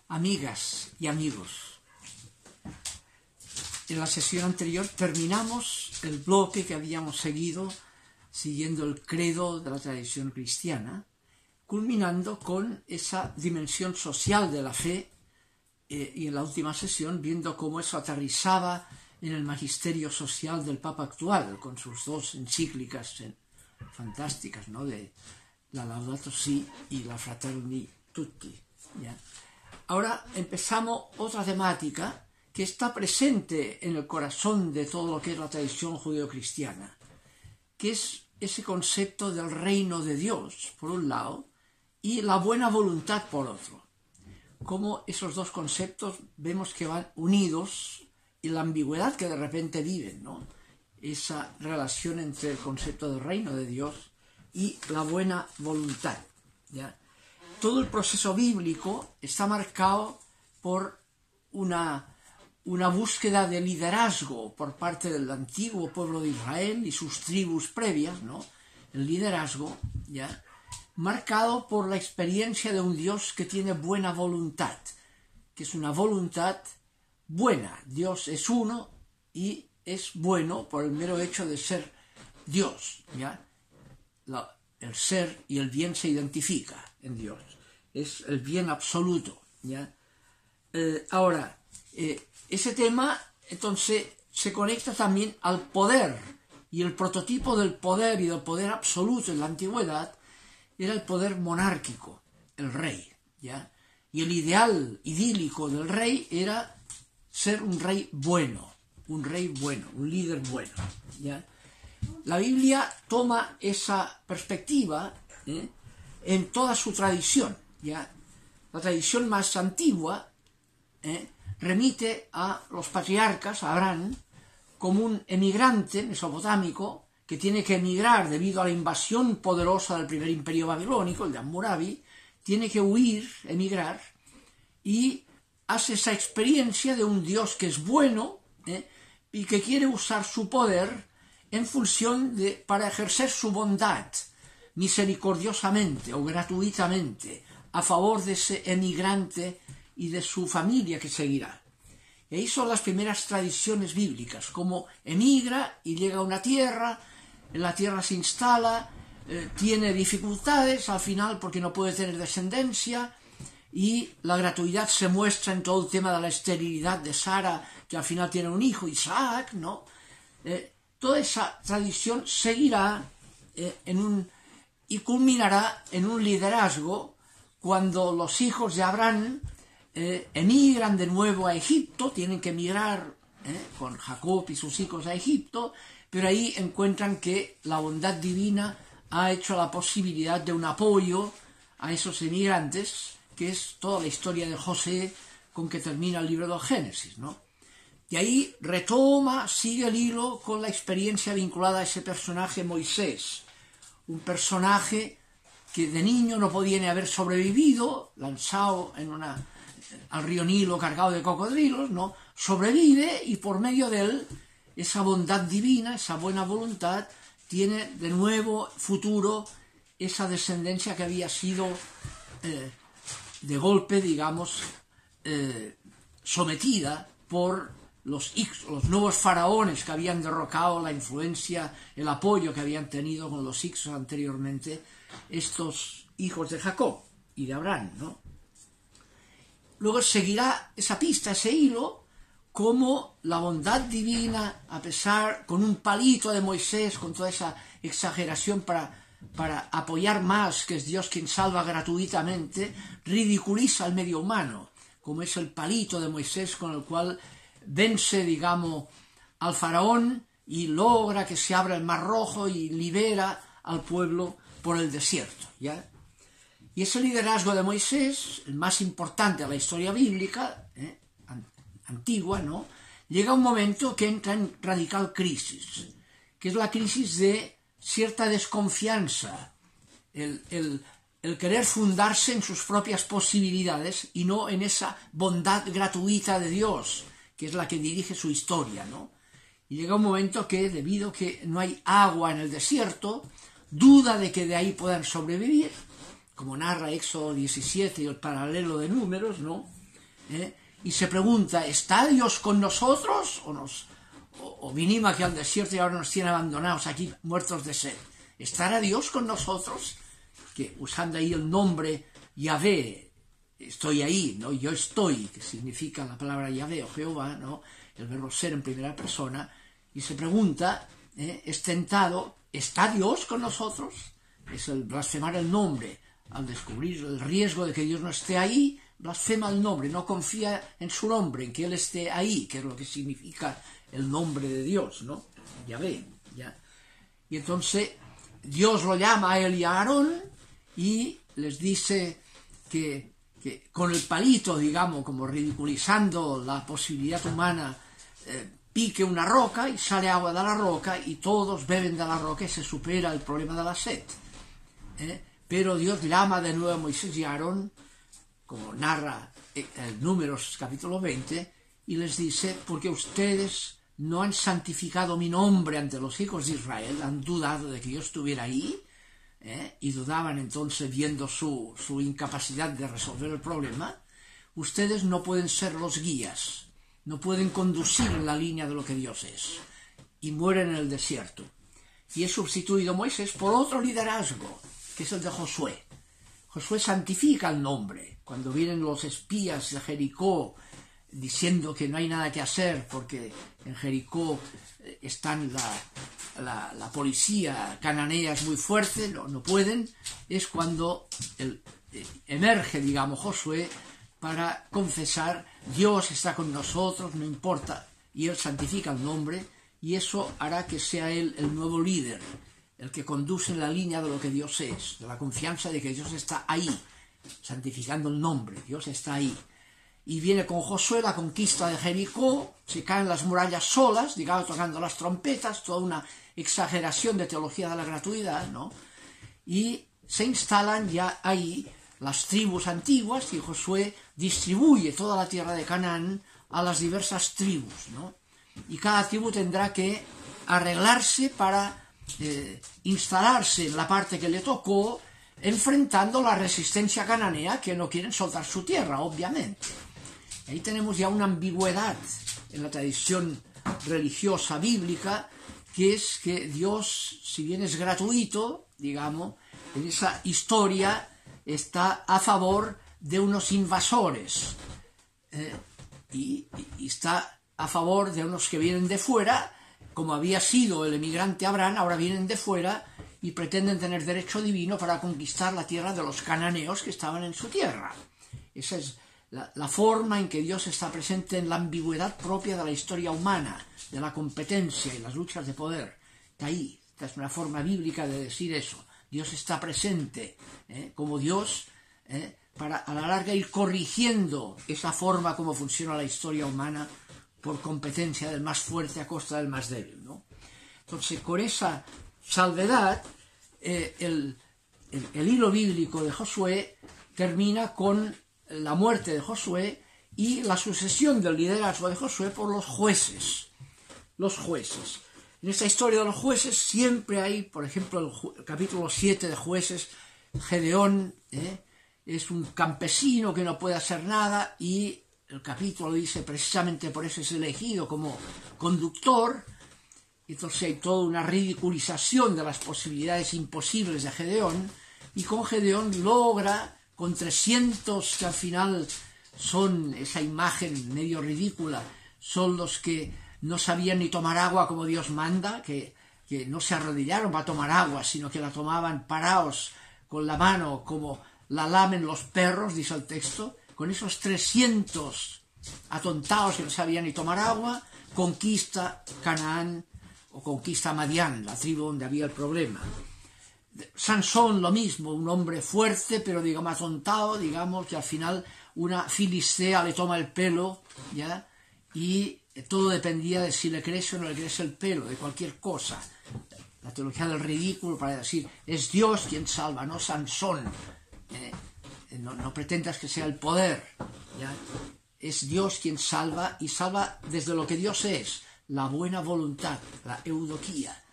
Amigas y amigos, en la sesión anterior terminamos el bloque que habíamos seguido siguiendo el credo de la tradición cristiana, culminando con esa dimensión social de la fe y en la última sesión viendo cómo eso aterrizaba en el magisterio social del Papa actual, con sus dos encíclicas fantásticas, ¿no?, de la Laudato Si y la Fratelli Tutti, ¿ya? Ahora empezamos otra temática que está presente en el corazón de todo lo que es la tradición judeocristiana, que es ese concepto del reino de Dios, por un lado, y la buena voluntad, por otro. Cómo esos dos conceptos vemos que van unidos y la ambigüedad que de repente viven, ¿no? Esa relación entre el concepto del reino de Dios y la buena voluntad, ¿ya? Todo el proceso bíblico está marcado por una búsqueda de liderazgo por parte del antiguo pueblo de Israel y sus tribus previas, ¿no? El liderazgo, ¿ya?, marcado por la experiencia de un Dios que tiene buena voluntad, que es una voluntad buena. Dios es uno y es bueno por el mero hecho de ser Dios, ¿ya? El ser y el bien se identifica en Dios, es el bien absoluto, ¿ya? Ahora, ese tema entonces se conecta también al poder, y el prototipo del poder y del poder absoluto en la antigüedad era el poder monárquico, el rey, ¿ya? Y el ideal idílico del rey era ser un rey bueno, un líder bueno, ¿ya? La Biblia toma esa perspectiva en toda su tradición, ¿ya? La tradición más antigua remite a los patriarcas, a Abraham, como un emigrante mesopotámico que tiene que emigrar debido a la invasión poderosa del primer imperio babilónico, el de Hammurabi, tiene que huir, emigrar, y hace esa experiencia de un Dios que es bueno y que quiere usar su poder en función para ejercer su bondad misericordiosamente o gratuitamente a favor de ese emigrante y de su familia que seguirá. Y ahí son las primeras tradiciones bíblicas, como emigra y llega a una tierra, en la tierra se instala, tiene dificultades al final porque no puede tener descendencia, y la gratuidad se muestra en todo el tema de la esterilidad de Sara, que al final tiene un hijo, Isaac, ¿no? Toda esa tradición seguirá y culminará en un liderazgo cuando los hijos de Abraham emigran de nuevo a Egipto, tienen que emigrar con Jacob y sus hijos a Egipto, pero ahí encuentran que la bondad divina ha hecho la posibilidad de un apoyo a esos emigrantes, que es toda la historia de José con que termina el libro del Génesis, ¿no? Y ahí sigue el hilo con la experiencia vinculada a ese personaje Moisés, un personaje que de niño no podía ni haber sobrevivido, lanzado al río Nilo cargado de cocodrilos, ¿no? Sobrevive y por medio de él, esa bondad divina, esa buena voluntad, tiene de nuevo futuro esa descendencia que había sido de golpe, digamos, sometida por los nuevos faraones que habían derrocado la influencia, el apoyo que habían tenido con los Hicsos anteriormente, estos hijos de Jacob y de Abraham, ¿no? Luego seguirá esa pista, ese hilo, como la bondad divina, con un palito de Moisés, con toda esa exageración para apoyar más que es Dios quien salva gratuitamente, ridiculiza al medio humano, como es el palito de Moisés con el cual vence, digamos, al faraón y logra que se abra el Mar Rojo y libera al pueblo por el desierto, ¿ya? Y ese liderazgo de Moisés, el más importante de la historia bíblica, antigua, ¿no?, llega un momento que entra en radical crisis, que es la crisis de cierta desconfianza, el querer fundarse en sus propias posibilidades y no en esa bondad gratuita de Dios, que es la que dirige su historia, ¿no? Y llega un momento que, debido a que no hay agua en el desierto, duda de que de ahí puedan sobrevivir, como narra Éxodo 17 y el paralelo de Números, ¿no? y se pregunta, ¿está Dios con nosotros o vinimos aquí al desierto y ahora nos tiene abandonados aquí muertos de sed? ¿Estará Dios con nosotros? Que usando ahí el nombre Yahvé, estoy ahí, ¿no? Yo estoy, que significa la palabra Yahvé o Jehová, ¿no? El verbo ser en primera persona, y se pregunta, es tentado, ¿está Dios con nosotros? Es el blasfemar el nombre. Al descubrir el riesgo de que Dios no esté ahí, blasfema el nombre, no confía en su nombre, en que Él esté ahí, que es lo que significa el nombre de Dios, ¿no? Yahvé, ¿ya? Y entonces Dios lo llama a él y a Aarón y les dice que con el palito, digamos, como ridiculizando la posibilidad humana, pique una roca y sale agua de la roca y todos beben de la roca y se supera el problema de la sed. Pero Dios llama de nuevo a Moisés y a Aarón, como narra el Números capítulo 20, y les dice, porque ustedes no han santificado mi nombre ante los hijos de Israel, han dudado de que yo estuviera ahí, y dudaban entonces viendo su incapacidad de resolver el problema, ustedes no pueden ser los guías, no pueden conducir en la línea de lo que Dios es, y mueren en el desierto. Y es sustituido Moisés por otro liderazgo, que es el de Josué. Josué santifica el nombre. Cuando vienen los espías de Jericó diciendo que no hay nada que hacer porque en Jericó están la policía cananea es muy fuerte, no pueden, es cuando emerge, digamos, Josué para confesar, Dios está con nosotros, no importa, y él santifica el nombre, y eso hará que sea él el nuevo líder, el que conduce en la línea de lo que Dios es, de la confianza de que Dios está ahí, santificando el nombre, Dios está ahí. Y viene con Josué la conquista de Jericó, se caen las murallas solas, digamos, tocando las trompetas, toda una exageración de teología de la gratuidad, ¿no? Y se instalan ya ahí las tribus antiguas y Josué distribuye toda la tierra de Canaán a las diversas tribus, ¿no? Y cada tribu tendrá que arreglarse para instalarse en la parte que le tocó, enfrentando la resistencia cananea que no quieren soltar su tierra, obviamente. Ahí tenemos ya una ambigüedad en la tradición religiosa bíblica, que es que Dios, si bien es gratuito, digamos, en esa historia está a favor de unos invasores y está a favor de unos que vienen de fuera, como había sido el emigrante Abraham, ahora vienen de fuera y pretenden tener derecho divino para conquistar la tierra de los cananeos que estaban en su tierra. Esa es la forma en que Dios está presente en la ambigüedad propia de la historia humana, de la competencia y las luchas de poder. Está ahí, esta es una forma bíblica de decir eso. Dios está presente como Dios para a la larga ir corrigiendo esa forma como funciona la historia humana por competencia del más fuerte a costa del más débil, ¿no? Entonces, con esa salvedad, el hilo bíblico de Josué termina con la muerte de Josué y la sucesión del liderazgo de Josué por los jueces. Los jueces. En esta historia de los jueces siempre hay, por ejemplo, el capítulo 7 de Jueces, Gedeón es un campesino que no puede hacer nada y el capítulo dice precisamente por eso es elegido como conductor. Entonces hay toda una ridiculización de las posibilidades imposibles de Gedeón, y con Gedeón logra, con 300 que al final son esa imagen medio ridícula, son los que no sabían ni tomar agua como Dios manda, que no se arrodillaron para tomar agua, sino que la tomaban parados con la mano como la lamen los perros, dice el texto. Con esos 300 atontados que no sabían ni tomar agua, conquista Canaán o conquista Madián, la tribu donde había el problema. Sansón lo mismo, un hombre fuerte, pero digamos atontado, digamos, que al final una filistea le toma el pelo, ¿ya? Y todo dependía de si le crece o no le crece el pelo, de cualquier cosa. La teología del ridículo para decir, es Dios quien salva, no Sansón. No pretendas que sea el poder, ¿ya? Es Dios quien salva, y salva desde lo que Dios es, la buena voluntad, la eudoquía,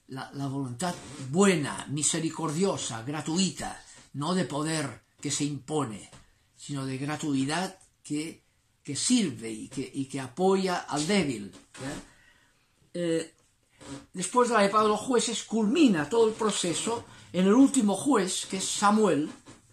la voluntad buena, misericordiosa, gratuita, no de poder que se impone, sino de gratuidad que que sirve y que apoya al débil. Después de la época de los jueces culmina todo el proceso en el último juez, que es Samuel.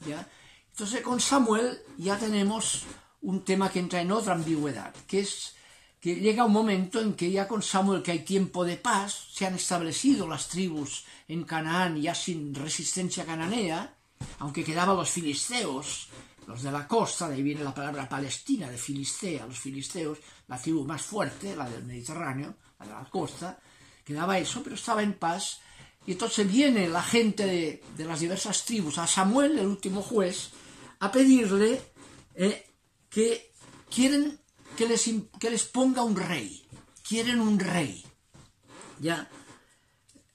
¿Ya? Entonces con Samuel ya tenemos un tema que entra en otra ambigüedad, que es que llega un momento en que ya con Samuel, que hay tiempo de paz, se han establecido las tribus en Canaán ya sin resistencia cananea, aunque quedaban los filisteos, los de la costa, de ahí viene la palabra Palestina, de Filistea, los filisteos, la tribu más fuerte, la del Mediterráneo, la de la costa, quedaba eso, pero estaba en paz. Y entonces viene la gente de las diversas tribus a Samuel, el último juez, a pedirle que quieren que les ponga un rey. Quieren un rey. Ya.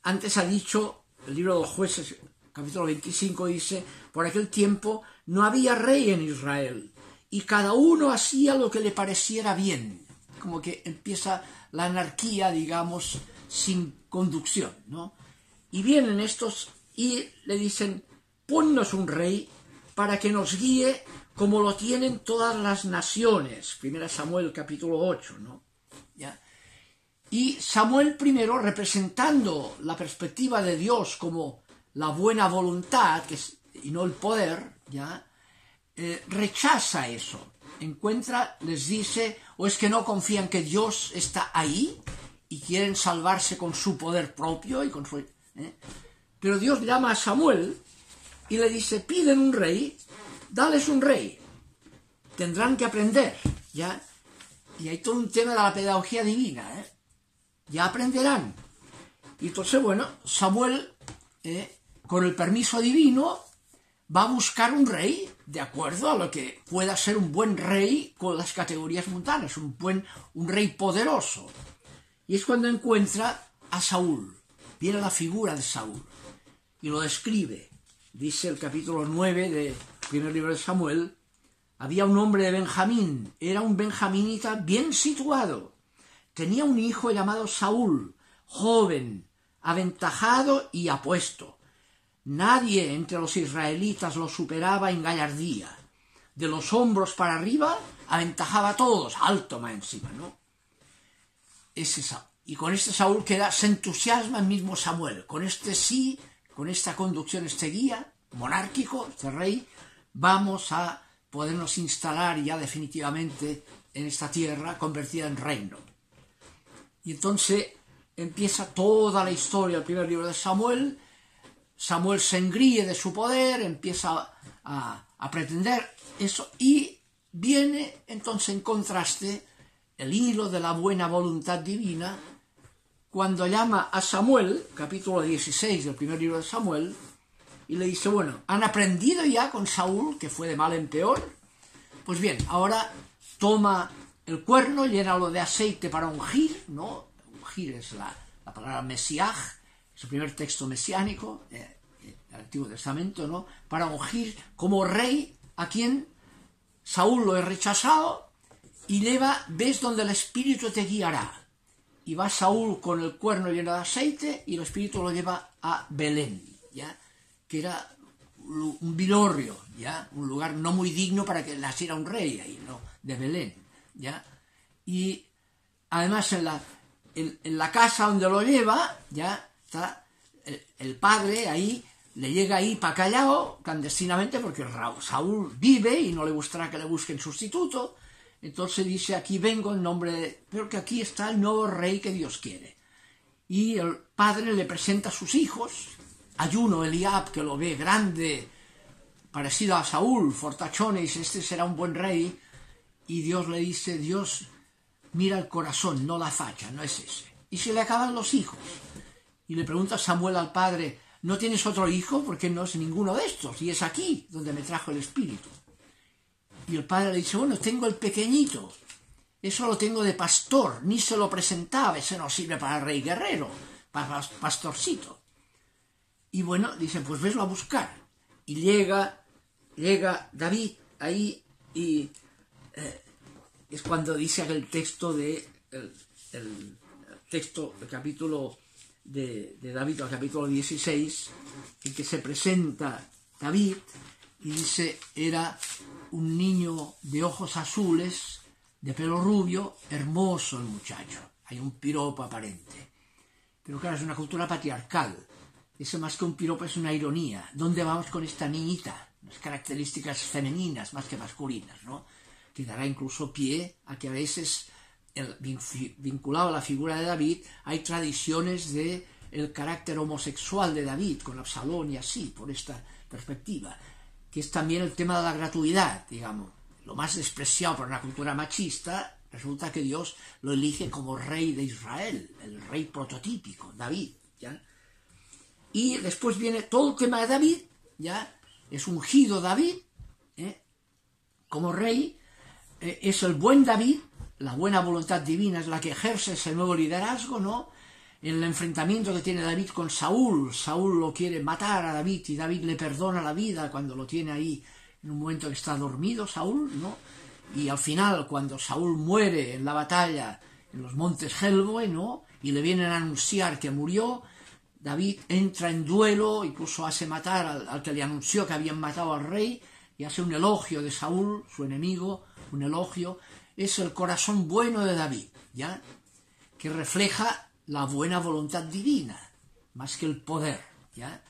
Antes ha dicho, el libro de los jueces, capítulo 25, dice, por aquel tiempo no había rey en Israel, y cada uno hacía lo que le pareciera bien. Como que empieza la anarquía, digamos, sin conducción, ¿no? Y vienen estos y le dicen, ponnos un rey para que nos guíe como lo tienen todas las naciones. 1 Samuel capítulo 8, ¿no? ¿Ya? Y Samuel primero, representando la perspectiva de Dios como la buena voluntad y no el poder, ¿ya? Rechaza eso. Les dice, o es que no confían que Dios está ahí y quieren salvarse con su poder propio y con su... Pero Dios llama a Samuel y le dice, piden un rey, dales un rey, tendrán que aprender, ¿ya? Y hay todo un tema de la pedagogía divina, ya aprenderán. Y entonces, bueno, Samuel, con el permiso divino, va a buscar un rey de acuerdo a lo que pueda ser un buen rey con las categorías mundanas, un rey poderoso. Y es cuando encuentra a Saúl, viene la figura de Saúl, y lo describe. Dice el capítulo 9 del primer libro de Samuel, había un hombre de Benjamín, era un benjamínita bien situado, tenía un hijo llamado Saúl, joven, aventajado y apuesto. Nadie entre los israelitas lo superaba en gallardía. De los hombros para arriba aventajaba a todos, alto más encima, ¿no? Ese Saúl. Y con este Saúl se entusiasma el mismo Samuel. Con este sí, con esta conducción, este guía monárquico, este rey, vamos a podernos instalar ya definitivamente en esta tierra convertida en reino. Y entonces empieza toda la historia, el primer libro de Samuel. Samuel se engríe de su poder, empieza a pretender eso, y viene entonces en contraste el hilo de la buena voluntad divina cuando llama a Samuel, capítulo 16 del primer libro de Samuel, y le dice, bueno, ¿han aprendido ya con Saúl, que fue de mal en peor? Pues bien, ahora toma el cuerno, llénalo de aceite para ungir, ¿no? Ungir es la palabra Mesiaj, es el primer texto mesiánico del Antiguo Testamento, ¿no? Para ungir como rey a quien Saúl lo he rechazado, y ves donde el Espíritu te guiará. Y va Saúl con el cuerno lleno de aceite y el Espíritu lo lleva a Belén, ¿ya? Que era un vilorrio, ¿ya? Un lugar no muy digno para que naciera un rey ahí, ¿no? De Belén, ¿ya? Y además en la casa donde lo lleva, ya está el padre ahí, le llega ahí para callado, clandestinamente, porque Saúl vive y no le gustará que le busquen sustituto. Entonces dice, aquí vengo en nombre de... Pero que aquí está el nuevo rey que Dios quiere. Y el padre le presenta a sus hijos. Hay uno, Eliab, que lo ve grande, parecido a Saúl, fortachón, y dice, este será un buen rey. Y Dios le dice, Dios mira el corazón, no la facha, no es ese. Y se le acaban los hijos. Y le pregunta Samuel al padre, ¿no tienes otro hijo? Porque no es ninguno de estos, y es aquí donde me trajo el Espíritu. Y el padre le dice, bueno, tengo el pequeñito, eso lo tengo de pastor, ni se lo presentaba, ese no sirve para rey guerrero, para pastorcito. Y bueno, dice, pues veslo a buscar. Y llega David ahí, y es cuando dice aquel texto el texto del capítulo de David, al capítulo 16, en que se presenta David, y dice, era un niño de ojos azules, de pelo rubio, hermoso el muchacho. Hay un piropo aparente. Pero claro, es una cultura patriarcal. Eso más que un piropo es una ironía. ¿Dónde vamos con esta niñita? Las características femeninas más que masculinas, ¿no? Que dará incluso pie a que a veces, vinculado a la figura de David, hay tradiciones de el carácter homosexual de David, con Absalón y así, por esta perspectiva, que es también el tema de la gratuidad, digamos. Lo más despreciado por una cultura machista, resulta que Dios lo elige como rey de Israel, el rey prototípico, David, ¿ya? Y después viene todo el tema de David, ¿ya? Es ungido David, como rey, es el buen David, la buena voluntad divina es la que ejerce ese nuevo liderazgo, ¿no? En el enfrentamiento que tiene David con Saúl, Saúl lo quiere matar a David y David le perdona la vida cuando lo tiene ahí en un momento que está dormido Saúl, ¿no? Y al final, cuando Saúl muere en la batalla en los montes Helboe, ¿no? Y le vienen a anunciar que murió, David entra en duelo, incluso hace matar al que le anunció que habían matado al rey, y hace un elogio de Saúl, su enemigo, un elogio. Es el corazón bueno de David, ¿ya? Que refleja la buena voluntad divina, más que el poder, ¿ya?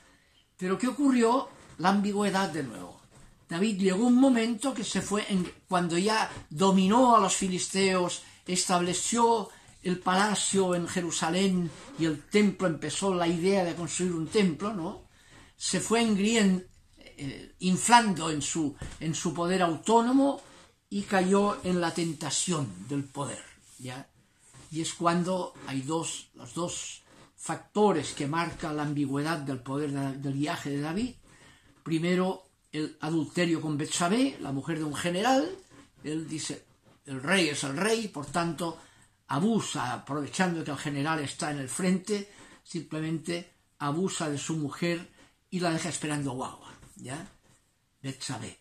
Pero ¿qué ocurrió? La ambigüedad de nuevo. David llegó un momento que se fue, cuando ya dominó a los filisteos, estableció el palacio en Jerusalén y el templo, empezó la idea de construir un templo, ¿no? Se fue inflando en su poder autónomo y cayó en la tentación del poder, ¿ya? Y es cuando hay los dos factores que marcan la ambigüedad del poder del viaje de David. Primero, el adulterio con Betsabé, la mujer de un general. Él dice, el rey es el rey, por tanto, abusa, aprovechando que el general está en el frente, simplemente abusa de su mujer y la deja esperando guagua, ¿ya? Betsabé.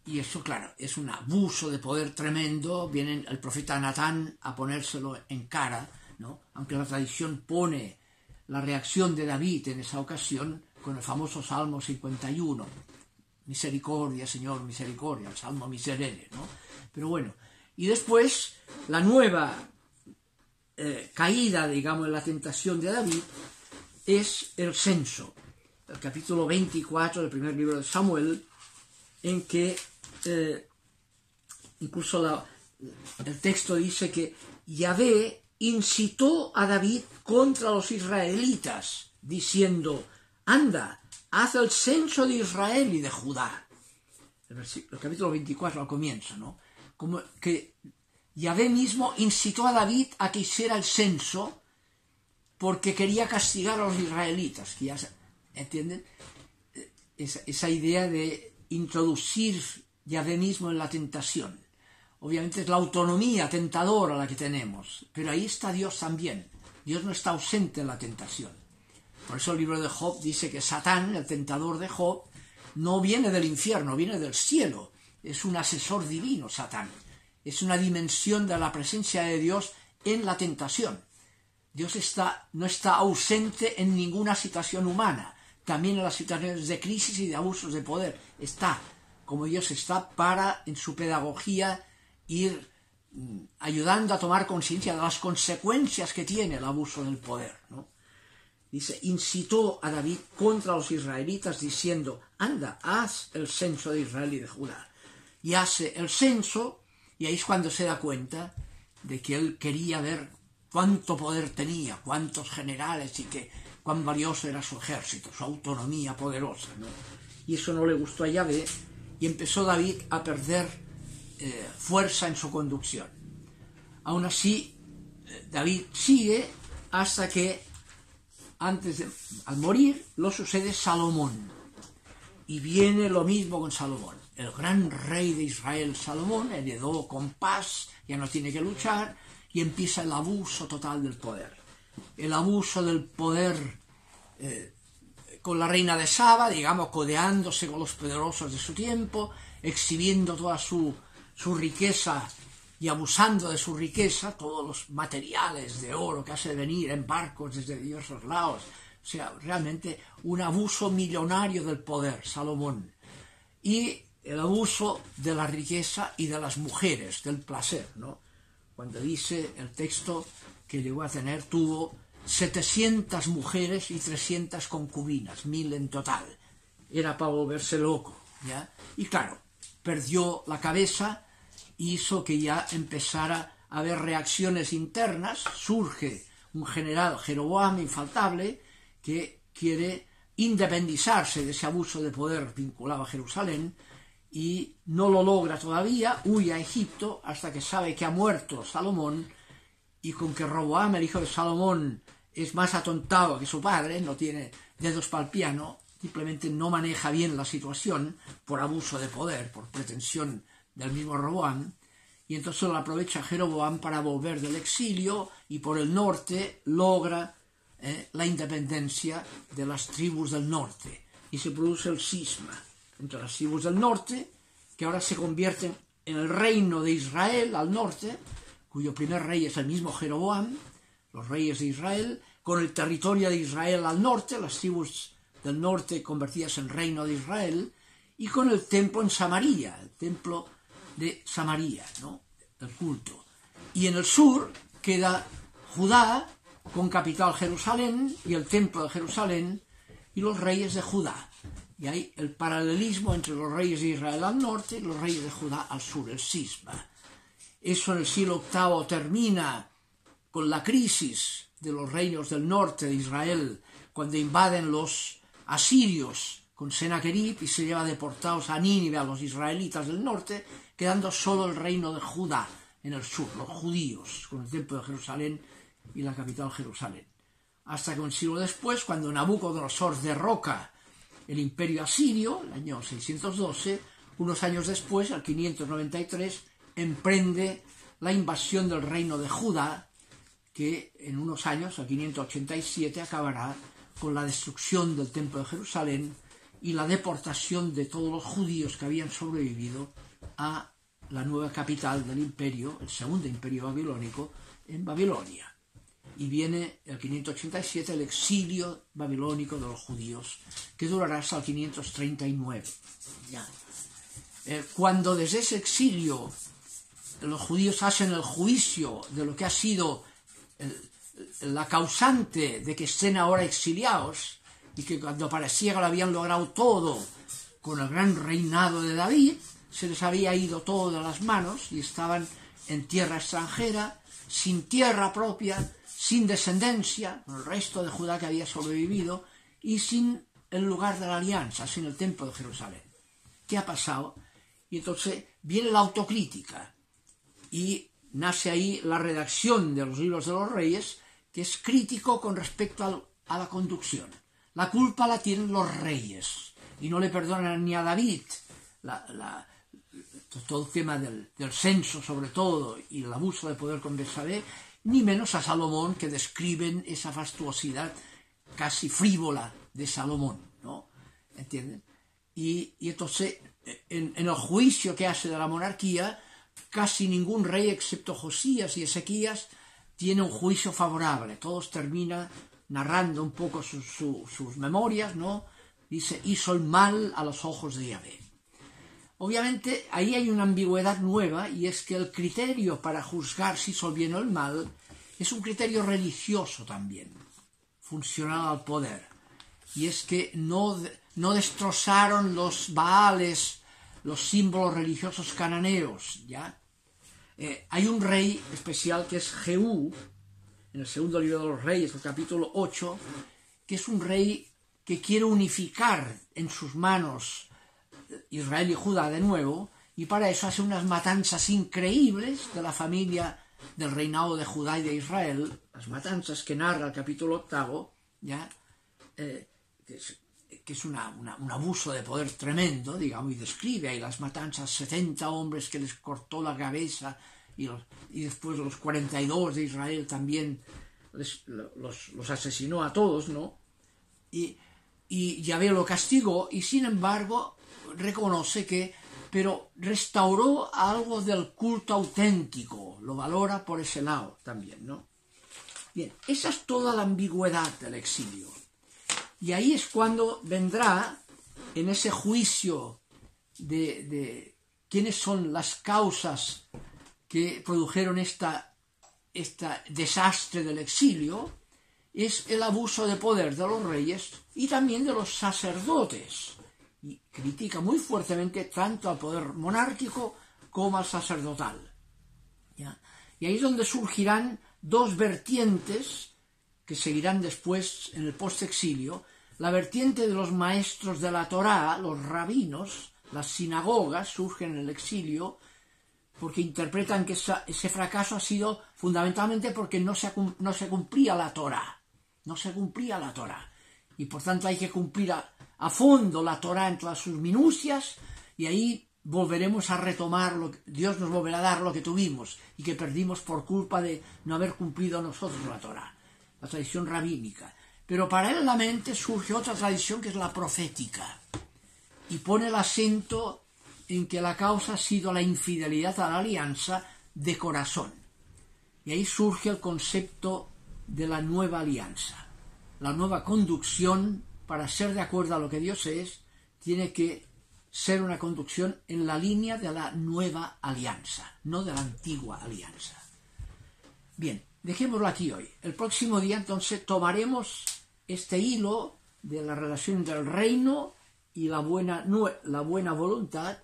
Y eso, claro, es un abuso de poder tremendo. Viene el profeta Natán a ponérselo en cara, ¿no? Aunque la tradición pone la reacción de David en esa ocasión con el famoso Salmo 51. Misericordia, Señor, misericordia, el Salmo miserere, ¿no? Pero bueno, y después la nueva caída, digamos, en la tentación de David es el censo, el capítulo 24 del primer libro de Samuel, en que incluso el texto dice que Yahvé incitó a David contra los israelitas, diciendo, anda, haz el censo de Israel y de Judá. El capítulo 24 al comienzo, ¿no? Como que Yahvé mismo incitó a David a que hiciera el censo porque quería castigar a los israelitas, que ya, ¿entienden? Esa idea de introducir Yahvé mismo en la tentación. Obviamente es la autonomía tentadora la que tenemos, pero ahí está Dios también. Dios no está ausente en la tentación. Por eso el libro de Job dice que Satán, el tentador de Job, no viene del infierno, viene del cielo. Es un asesor divino, Satán. Es una dimensión de la presencia de Dios en la tentación. Dios no está ausente en ninguna situación humana, también en las situaciones de crisis y de abusos de poder. Está, como Dios está, para, en su pedagogía, ir ayudando a tomar conciencia de las consecuencias que tiene el abuso del poder, ¿no? Dice, incitó a David contra los israelitas diciendo, anda, haz el censo de Israel y de Judá. Y hace el censo, y ahí es cuando se da cuenta de que él quería ver cuánto poder tenía, cuántos generales y cuán valioso era su ejército, su autonomía poderosa, ¿no? Y eso no le gustó a Yahvé, y empezó David a perder fuerza en su conducción. Aún así, David sigue hasta que al morir, lo sucede Salomón. Y viene lo mismo con Salomón. El gran rey de Israel, Salomón, heredó con paz, ya no tiene que luchar, y empieza el abuso total del poder. El abuso del poder con la reina de Saba, digamos, codeándose con los poderosos de su tiempo, exhibiendo toda su riqueza y abusando de su riqueza, todos los materiales de oro que hace venir en barcos desde diversos lados. O sea, realmente un abuso millonario del poder, Salomón. Y el abuso de la riqueza y de las mujeres, del placer, ¿no? Cuando dice el texto que llegó a tener, tuvo 700 mujeres y 300 concubinas, 1000 en total. Era para volverse loco, ¿ya? Y claro, perdió la cabeza, hizo que ya empezara a haber reacciones internas. Surge un general, Jeroboam, infaltable, que quiere independizarse de ese abuso de poder vinculado a Jerusalén, y no lo logra todavía, huye a Egipto hasta que sabe que ha muerto Salomón, y con que Roboam, el hijo de Salomón, es más atontado que su padre, no tiene dedos para el piano, simplemente no maneja bien la situación por abuso de poder, por pretensión del mismo Roboam, y entonces lo aprovecha Jeroboam para volver del exilio, y por el norte logra la independencia de las tribus del norte, y se produce el cisma entre las tribus del norte, que ahora se convierten en el reino de Israel al norte, cuyo primer rey es el mismo Jeroboam, los reyes de Israel, con el territorio de Israel al norte, las tribus del norte convertidas en reino de Israel, y con el templo en Samaria, el templo de Samaria, ¿no?, el culto. Y en el sur queda Judá, con capital Jerusalén, y el templo de Jerusalén, y los reyes de Judá. Y hay el paralelismo entre los reyes de Israel al norte y los reyes de Judá al sur, el cisma. Eso en el siglo VIII termina con la crisis de los reinos del norte de Israel, cuando invaden los asirios con Sennacherib y se lleva deportados a Nínive a los israelitas del norte, quedando solo el reino de Judá en el sur, los judíos, con el templo de Jerusalén y la capital Jerusalén. Hasta que un siglo después, cuando Nabucodonosor derroca el imperio asirio, el año 612, unos años después, al 593, emprende la invasión del reino de Judá, que en unos años, al 587, acabará con la destrucción del templo de Jerusalén y la deportación de todos los judíos que habían sobrevivido a la nueva capital del imperio, el segundo imperio babilónico, en Babilonia. Y viene el 587 el exilio babilónico de los judíos, que durará hasta el 539. Ya. Cuando desde ese exilio los judíos hacen el juicio de lo que ha sido la causante de que estén ahora exiliados, y que cuando parecía que lo habían logrado todo con el gran reinado de David, se les había ido todo de las manos y estaban en tierra extranjera, sin tierra propia, sin descendencia, con el resto de Judá que había sobrevivido, y sin el lugar de la alianza, sin el templo de Jerusalén. ¿Qué ha pasado? Y entonces viene la autocrítica, y nace ahí la redacción de los libros de los reyes, que es crítico con respecto a la conducción. La culpa la tienen los reyes, y no le perdonan ni a David todo el tema del censo sobre todo, y el abuso de poder con Betsabé, ni menos a Salomón, que describen esa fastuosidad casi frívola de Salomón, ¿no? ¿Entienden? Y entonces, en el juicio que hace de la monarquía, casi ningún rey, excepto Josías y Ezequías, tiene un juicio favorable. Todos terminan narrando un poco sus memorias, ¿no? Dice, hizo el mal a los ojos de Yahvé. Obviamente, ahí hay una ambigüedad nueva, y es que el criterio para juzgar si hizo el bien o el mal es un criterio religioso también, funcional al poder. Y es que no destrozaron los Baales, los símbolos religiosos cananeos, ¿ya? Hay un rey especial que es Jehú, en el segundo libro de los Reyes, el capítulo 8, que es un rey que quiere unificar en sus manos Israel y Judá de nuevo, y para eso hace unas matanzas increíbles de la familia del reinado de Judá y de Israel, las matanzas que narra el capítulo 8, ¿ya? Que es un abuso de poder tremendo, digamos, y describe ahí las matanzas, 70 hombres que les cortó la cabeza, y después los 42 de Israel también los asesinó a todos, ¿no? Y Yahvé lo castigó, y sin embargo reconoce pero restauró algo del culto auténtico, lo valora por ese lado también, ¿no? Bien, esa es toda la ambigüedad del exilio. Y ahí es cuando vendrá, en ese juicio de quiénes son las causas que produjeron este desastre del exilio, es el abuso de poder de los reyes y también de los sacerdotes. Y critica muy fuertemente tanto al poder monárquico como al sacerdotal. ¿Ya? Y ahí es donde surgirán dos vertientes que seguirán después en el postexilio: la vertiente de los maestros de la Torá, los rabinos. Las sinagogas surgen en el exilio porque interpretan que ese fracaso ha sido fundamentalmente porque no se cumplía la Torá. No se cumplía la Torá. Y por tanto hay que cumplir a fondo la Torá en todas sus minucias, y ahí volveremos a retomar, Dios nos volverá a dar lo que tuvimos y que perdimos por culpa de no haber cumplido nosotros la Torá, la tradición rabínica. Pero paralelamente surge otra tradición que es la profética, y pone el acento en que la causa ha sido la infidelidad a la alianza de corazón. Y ahí surge el concepto de la nueva alianza. La nueva conducción, para ser de acuerdo a lo que Dios es, tiene que ser una conducción en la línea de la nueva alianza, no de la antigua alianza. Bien, dejémoslo aquí hoy. El próximo día entonces tomaremos este hilo de la relación entre el reino y la buena voluntad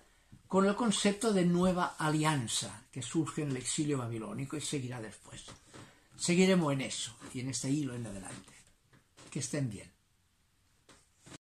con el concepto de nueva alianza que surge en el exilio babilónico y seguirá después. Seguiremos en eso y en este hilo en adelante. Que estén bien.